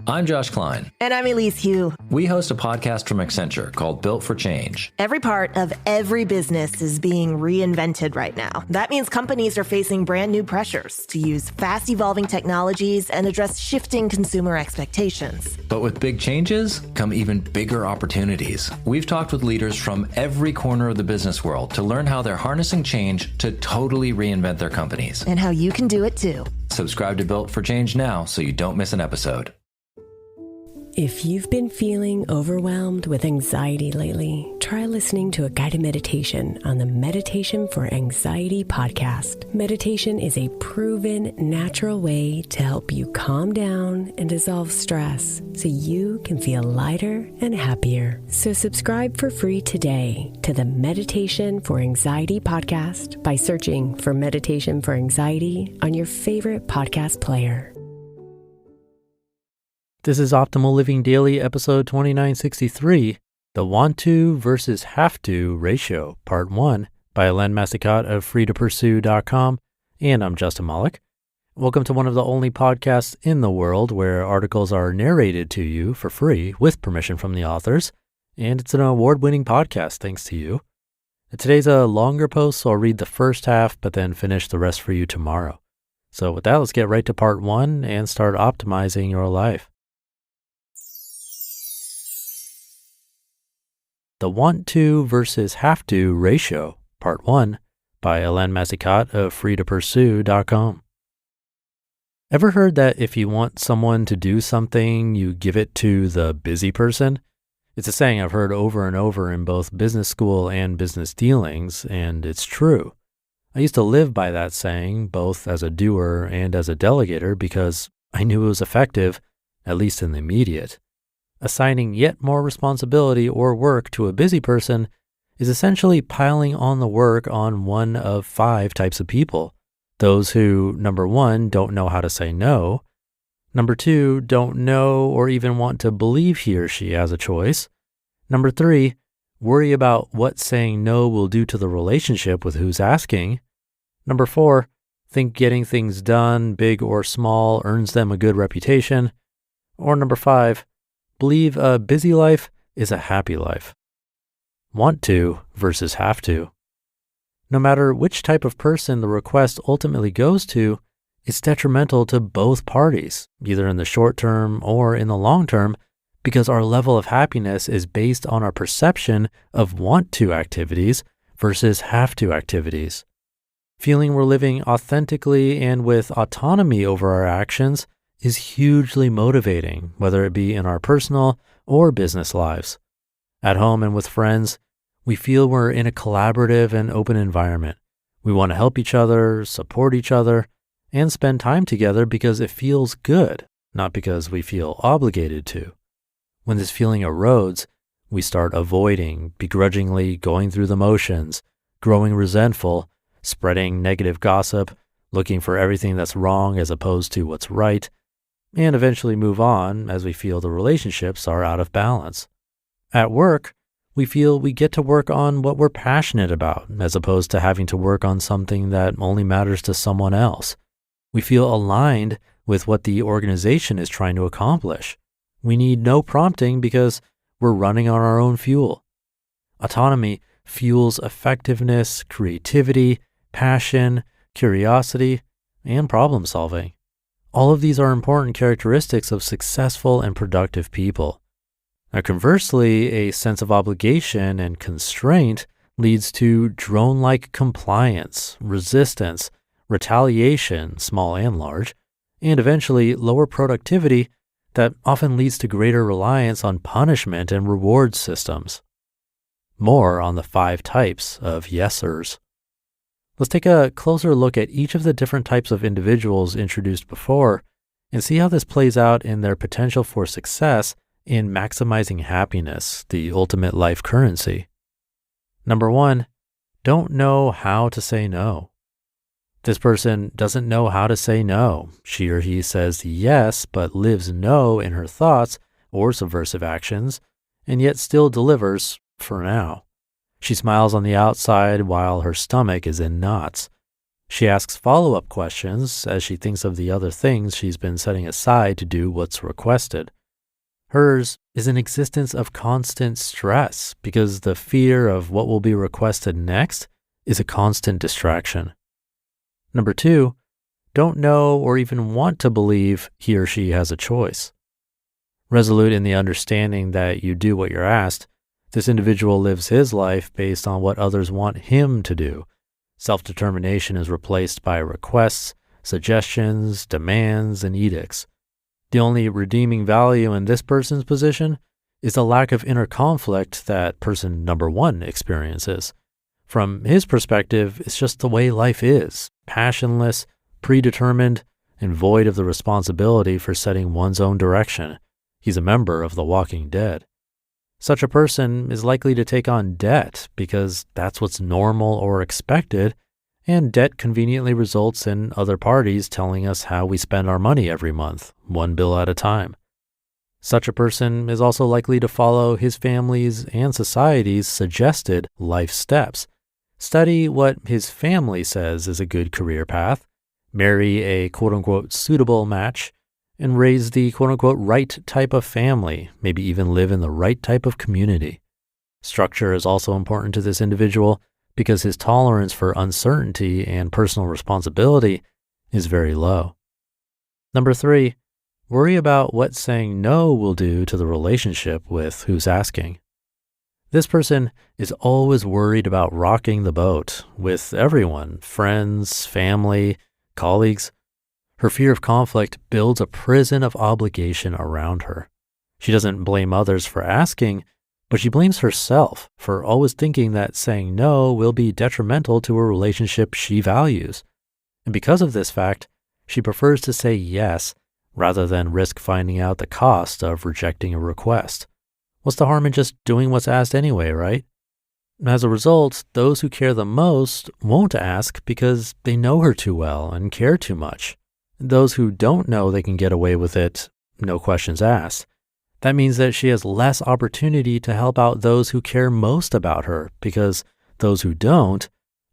I'm Josh Klein. And I'm Elise Hugh. We host a podcast from Accenture called Built for Change. Every part of every business is being reinvented right now. That means companies are facing brand new pressures to use fast evolving technologies and address shifting consumer expectations. But with big changes come even bigger opportunities. We've talked with leaders from every corner of the business world to learn how they're harnessing change to totally reinvent their companies. And how you can do it too. Subscribe to Built for Change now so you don't miss an episode. If you've been feeling overwhelmed with anxiety lately, try listening to a guided meditation on the Meditation for Anxiety podcast. Meditation is a proven, natural way to help you calm down and dissolve stress so you can feel lighter and happier. So subscribe for free today to the Meditation for Anxiety podcast by searching for Meditation for Anxiety on your favorite podcast player. This is Optimal Living Daily, episode 2963, The Want To versus Have To Ratio, Part 1, by Helene Massicotte of freetopursue.com, and I'm Justin Malik. Welcome to one of the only podcasts in the world where articles are narrated to you for free with permission from the authors, and it's an award-winning podcast thanks to you. Today's a longer post, so I'll read the first half, but then finish the rest for you tomorrow. So with that, let's get right to Part 1 and start optimizing your life. The Want To versus Have To Ratio, Part 1, by Helene Massicotte of freetopursue.com. Ever heard that if you want someone to do something, you give it to the busy person? It's a saying I've heard over and over in both business school and business dealings, and it's true. I used to live by that saying, both as a doer and as a delegator, because I knew it was effective, at least in the immediate. Assigning yet more responsibility or work to a busy person is essentially piling on the work on one of 5 types of people. Those who, number 1, don't know how to say no. Number 2, don't know or even want to believe he or she has a choice. Number 3, worry about what saying no will do to the relationship with who's asking. Number 4, think getting things done, big or small, earns them a good reputation. Or number 5, believe a busy life is a happy life. Want to versus have to. No matter which type of person the request ultimately goes to, it's detrimental to both parties, either in the short term or in the long term, because our level of happiness is based on our perception of want to activities versus have to activities. Feeling we're living authentically and with autonomy over our actions is hugely motivating, whether it be in our personal or business lives. At home and with friends, we feel we're in a collaborative and open environment. We want to help each other, support each other, and spend time together because it feels good, not because we feel obligated to. When this feeling erodes, we start avoiding, begrudgingly going through the motions, growing resentful, spreading negative gossip, looking for everything that's wrong as opposed to what's right, and eventually move on as we feel the relationships are out of balance. At work, we feel we get to work on what we're passionate about as opposed to having to work on something that only matters to someone else. We feel aligned with what the organization is trying to accomplish. We need no prompting because we're running on our own fuel. Autonomy fuels effectiveness, creativity, passion, curiosity, and problem solving. All of these are important characteristics of successful and productive people. Now, conversely, a sense of obligation and constraint leads to drone-like compliance, resistance, retaliation, small and large, and eventually lower productivity that often leads to greater reliance on punishment and reward systems. More on the 5 types of yesers. Let's take a closer look at each of the different types of individuals introduced before and see how this plays out in their potential for success in maximizing happiness, the ultimate life currency. Number 1, don't know how to say no. This person doesn't know how to say no. She or he says yes, but lives no in her thoughts or subversive actions, and yet still delivers for now. She smiles on the outside while her stomach is in knots. She asks follow-up questions as she thinks of the other things she's been setting aside to do what's requested. Hers is an existence of constant stress because the fear of what will be requested next is a constant distraction. Number 2, don't know or even want to believe he or she has a choice. Resolute in the understanding that you do what you're asked, this individual lives his life based on what others want him to do. Self-determination is replaced by requests, suggestions, demands, and edicts. The only redeeming value in this person's position is the lack of inner conflict that person number 1 experiences. From his perspective, it's just the way life is, passionless, predetermined, and void of the responsibility for setting one's own direction. He's a member of the Walking Dead. Such a person is likely to take on debt because that's what's normal or expected, and debt conveniently results in other parties telling us how we spend our money every month, one bill at a time. Such a person is also likely to follow his family's and society's suggested life steps. Study what his family says is a good career path, marry a quote-unquote suitable match, and raise the quote-unquote right type of family, maybe even live in the right type of community. Structure is also important to this individual because his tolerance for uncertainty and personal responsibility is very low. Number 3, worry about what saying no will do to the relationship with who's asking. This person is always worried about rocking the boat with everyone, friends, family, colleagues. Her fear of conflict builds a prison of obligation around her. She doesn't blame others for asking, but she blames herself for always thinking that saying no will be detrimental to a relationship she values. And because of this fact, she prefers to say yes rather than risk finding out the cost of rejecting a request. What's the harm in just doing what's asked anyway, right? As a result, those who care the most won't ask because they know her too well and care too much. Those who don't know they can get away with it, no questions asked. That means that she has less opportunity to help out those who care most about her because those who don't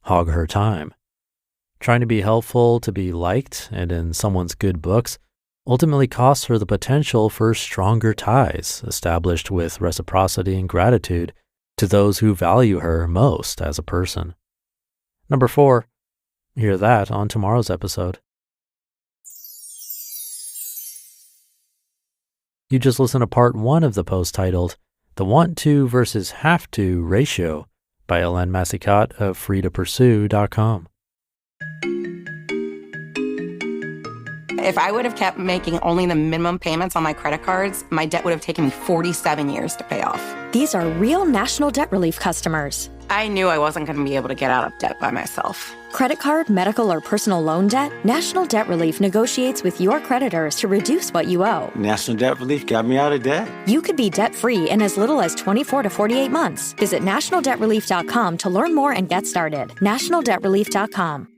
hog her time. Trying to be helpful, to be liked, and in someone's good books ultimately costs her the potential for stronger ties established with reciprocity and gratitude to those who value her most as a person. Number 4, hear that on tomorrow's episode. You just listened to part 1 of the post titled, The Want To versus Have To Ratio by Helene Massicotte of freetopursue.com. If I would have kept making only the minimum payments on my credit cards, my debt would have taken me 47 years to pay off. These are real National Debt Relief customers. I knew I wasn't going to be able to get out of debt by myself. Credit card, medical, or personal loan debt? National Debt Relief negotiates with your creditors to reduce what you owe. National Debt Relief got me out of debt. You could be debt-free in as little as 24 to 48 months. Visit nationaldebtrelief.com to learn more and get started. nationaldebtrelief.com.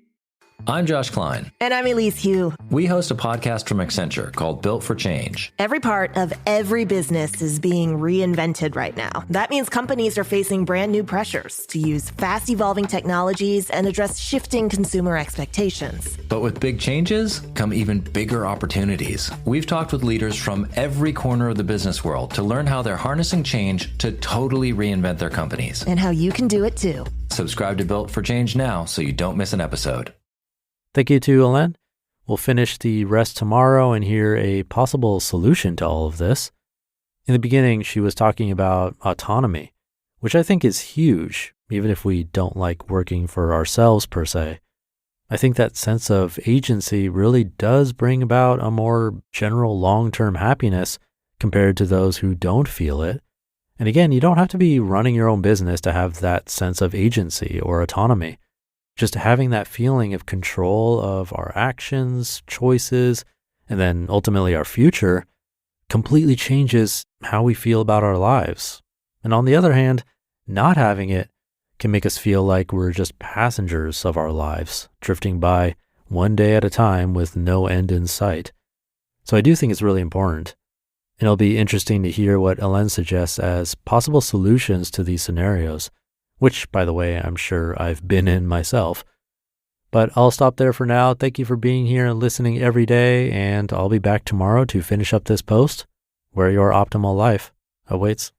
I'm Josh Klein. And I'm Elise Hu. We host a podcast from Accenture called Built for Change. Every part of every business is being reinvented right now. That means companies are facing brand new pressures to use fast evolving technologies and address shifting consumer expectations. But with big changes come even bigger opportunities. We've talked with leaders from every corner of the business world to learn how they're harnessing change to totally reinvent their companies. And how you can do it too. Subscribe to Built for Change now so you don't miss an episode. Thank you to Helene. We'll finish the rest tomorrow and hear a possible solution to all of this. In the beginning, she was talking about autonomy, which I think is huge, even if we don't like working for ourselves per se. I think that sense of agency really does bring about a more general long-term happiness compared to those who don't feel it. And again, you don't have to be running your own business to have that sense of agency or autonomy. Just having that feeling of control of our actions, choices, and then ultimately our future completely changes how we feel about our lives. And on the other hand, not having it can make us feel like we're just passengers of our lives, drifting by one day at a time with no end in sight. So I do think it's really important. And it'll be interesting to hear what Helene suggests as possible solutions to these scenarios, which, by the way, I'm sure I've been in myself. But I'll stop there for now. Thank you for being here and listening every day, and I'll be back tomorrow to finish up this post where your optimal life awaits.